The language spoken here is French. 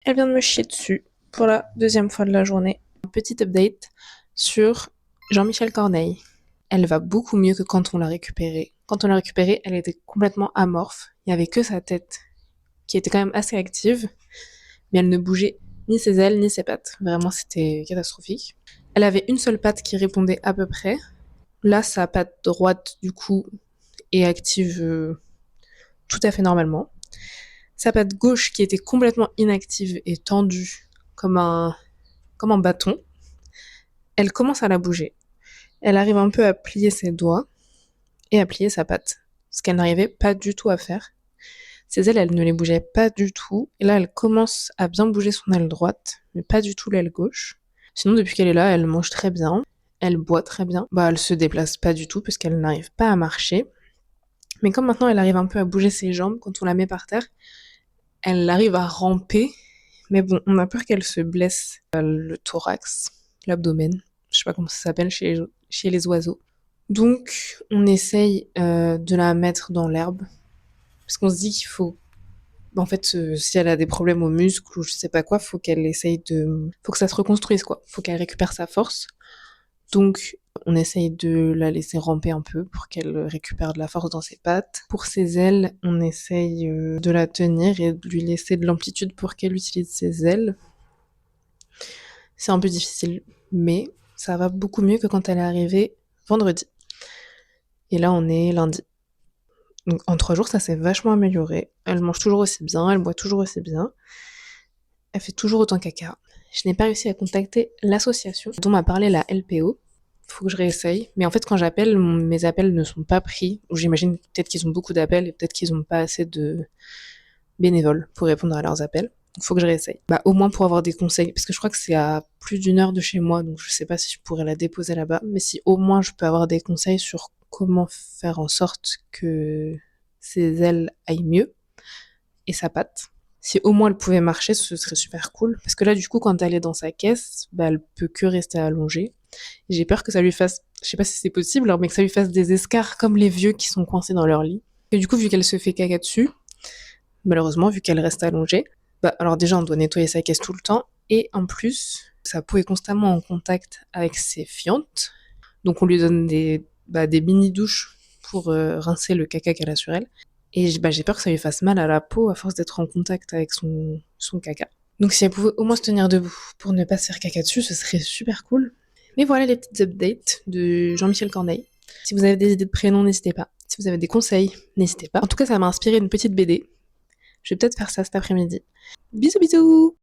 elle vient de me chier dessus pour la deuxième fois de la journée. Un petit update sur Jean-Michel Corneille. Elle va beaucoup mieux que quand on l'a récupérée. Quand on l'a récupérée, elle était complètement amorphe. Il n'y avait que sa tête qui était quand même assez active, mais elle ne bougeait ni ses ailes ni ses pattes. Vraiment, c'était catastrophique. Elle avait une seule patte qui répondait à peu près. Là, sa patte droite, du coup, est active tout à fait normalement. Sa patte gauche, qui était complètement inactive et tendue comme un bâton, elle commence à la bouger. Elle arrive un peu à plier ses doigts et à plier sa patte, ce qu'elle n'arrivait pas du tout à faire. Ses ailes, elle ne les bougeait pas du tout. Et là, elle commence à bien bouger son aile droite, mais pas du tout l'aile gauche. Sinon, depuis qu'elle est là, elle mange très bien. Elle boit très bien. Bah, elle se déplace pas du tout parce qu'elle n'arrive pas à marcher. Mais comme maintenant, elle arrive un peu à bouger ses jambes quand on la met par terre, elle arrive à ramper. Mais bon, on a peur qu'elle se blesse le thorax, l'abdomen. Je sais pas comment ça s'appelle chez les oiseaux. Donc, on essaye de la mettre dans l'herbe. Parce qu'on se dit qu'il faut en fait, si elle a des problèmes aux muscles ou je sais pas quoi, faut qu'elle essaye de, faut que ça se reconstruise quoi. Faut qu'elle récupère sa force. Donc, on essaye de la laisser ramper un peu pour qu'elle récupère de la force dans ses pattes. Pour ses ailes, on essaye de la tenir et de lui laisser de l'amplitude pour qu'elle utilise ses ailes. C'est un peu difficile, mais ça va beaucoup mieux que quand elle est arrivée vendredi. Et là, on est lundi. Donc en 3 jours, ça s'est vachement amélioré. Elle mange toujours aussi bien, elle boit toujours aussi bien. Elle fait toujours autant caca. Je n'ai pas réussi à contacter l'association dont m'a parlé la LPO. Faut que je réessaye. Mais en fait, quand j'appelle, mes appels ne sont pas pris. Ou j'imagine peut-être qu'ils ont beaucoup d'appels et peut-être qu'ils n'ont pas assez de bénévoles pour répondre à leurs appels. Donc faut que je réessaye. Bah, au moins pour avoir des conseils. Parce que je crois que c'est à plus d'1 heure de chez moi. Donc je sais pas si je pourrais la déposer là-bas. Mais si au moins je peux avoir des conseils sur comment faire en sorte que ses ailes aillent mieux. Et sa patte. Si au moins elle pouvait marcher, ce serait super cool. Parce que là, du coup, quand elle est dans sa caisse, bah, elle peut que rester allongée. Et j'ai peur que ça lui fasse, je sais pas si c'est possible, mais que ça lui fasse des escarres comme les vieux qui sont coincés dans leur lit. Et du coup, vu qu'elle se fait caca dessus, malheureusement, vu qu'elle reste allongée, bah, alors déjà, on doit nettoyer sa caisse tout le temps. Et en plus, sa peau est constamment en contact avec ses fientes. Donc on lui donne des mini-douches pour rincer le caca qu'elle a sur elle. Et j'ai peur que ça lui fasse mal à la peau à force d'être en contact avec son caca. Donc si elle pouvait au moins se tenir debout pour ne pas se faire caca dessus, ce serait super cool. Mais voilà les petites updates de Jean-Michel Corneille. Si vous avez des idées de prénoms, n'hésitez pas. Si vous avez des conseils, n'hésitez pas. En tout cas, ça m'a inspiré une petite BD. Je vais peut-être faire ça cet après-midi. Bisous bisous!